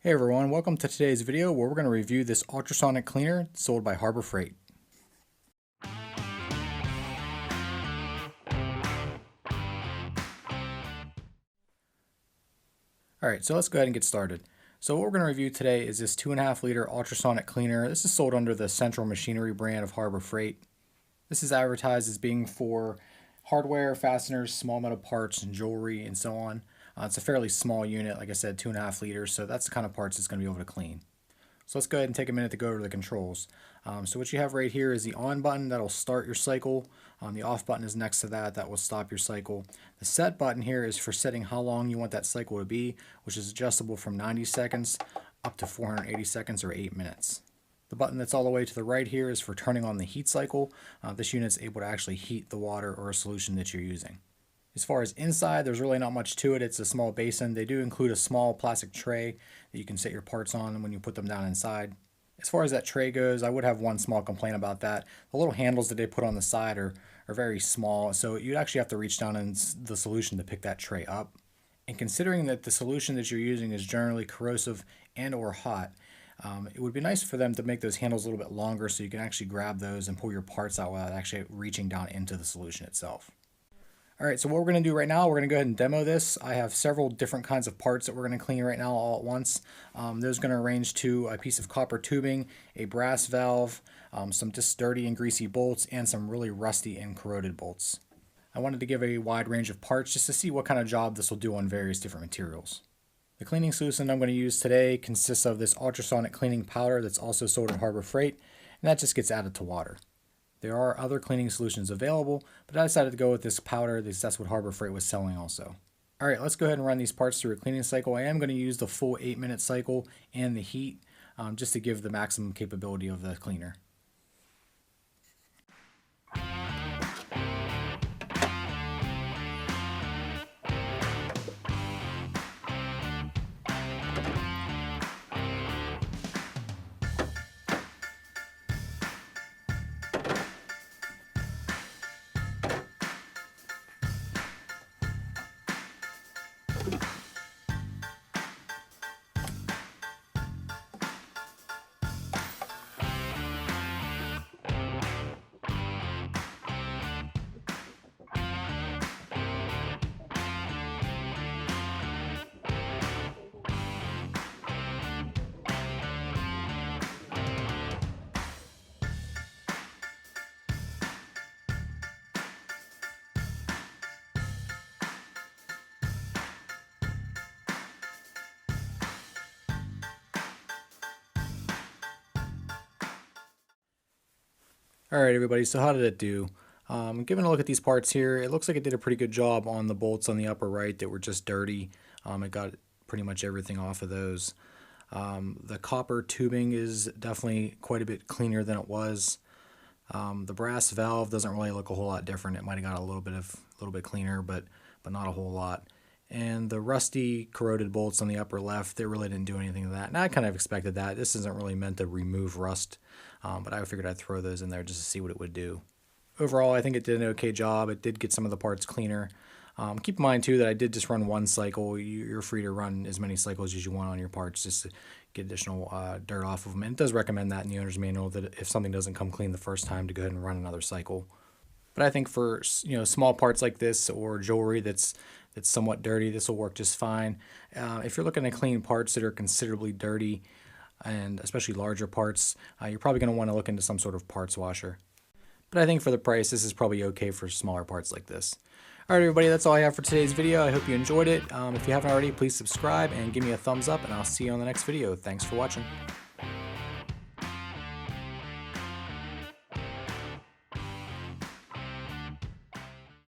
Hey everyone, welcome to today's video where we're going to review this ultrasonic cleaner sold by Harbor Freight. Alright, so let's go ahead and get started. So what we're going to review today is this 2.5 liter ultrasonic cleaner. This is sold under the Central Machinery brand of Harbor Freight. This is advertised as being for hardware, fasteners, small metal parts, and jewelry, and so on. It's a fairly small unit, like I said, 2.5 liters, so that's the kind of parts it's going to be able to clean. So let's go ahead and take a minute to go over the controls. So what you have right here is the on button that'll start your cycle. The off button is next to that. That will stop your cycle. The set button here is for setting how long you want that cycle to be, which is adjustable from 90 seconds up to 480 seconds or 8 minutes. The button that's all the way to the right here is for turning on the heat cycle. This unit is able to actually heat the water or a solution that you're using. As far as inside, there's really not much to it. It's a small basin. They do include a small plastic tray that you can set your parts on when you put them down inside. As far as that tray goes, I would have one small complaint about that. The little handles that they put on the side are very small, so you'd actually have to reach down in the solution to pick that tray up. And considering that the solution that you're using is generally corrosive and or hot, it would be nice for them to make those handles a little bit longer so you can actually grab those and pull your parts out without actually reaching down into the solution itself. Alright, so what we're going to do right now, we're going to go ahead and demo this. I have several different kinds of parts that we're going to clean right now all at once. Those are going to range to a piece of copper tubing, a brass valve, some just dirty and greasy bolts, and some really rusty and corroded bolts. I wanted to give a wide range of parts just to see what kind of job this will do on various different materials. The cleaning solution I'm going to use today consists of this ultrasonic cleaning powder that's also sold at Harbor Freight, and that just gets added to water. There are other cleaning solutions available, but I decided to go with this powder because that's what Harbor Freight was selling also. Alright, let's go ahead and run these parts through a cleaning cycle. I am going to use the full 8-minute cycle and the heat just to give the maximum capability of the cleaner. Alright everybody, so how did it do? Giving a look at these parts here, it looks like it did a pretty good job on the bolts on the upper right that were just dirty. It got pretty much everything off of those. The copper tubing is definitely quite a bit cleaner than it was. The brass valve doesn't really look a whole lot different. It might have got a little bit cleaner, but not a whole lot. And the rusty corroded bolts on the upper left, they really didn't do anything to that. And I kind of expected that. This isn't really meant to remove rust, but I figured I'd throw those in there just to see what it would do. Overall, I think it did an okay job. It did get some of the parts cleaner. Keep in mind too that I did just run one cycle. You're free to run as many cycles as you want on your parts just to get additional dirt off of them. And it does recommend that in the owner's manual that if something doesn't come clean the first time to go ahead and run another cycle. But I think for small parts like this or jewelry that's somewhat dirty, this will work just fine. If you're looking to clean parts that are considerably dirty, and especially larger parts, you're probably going to want to look into some sort of parts washer. But I think for the price, this is probably okay for smaller parts like this. Alright everybody, that's all I have for today's video. I hope you enjoyed it. If you haven't already, please subscribe and give me a thumbs up, and I'll see you on the next video. Thanks for watching.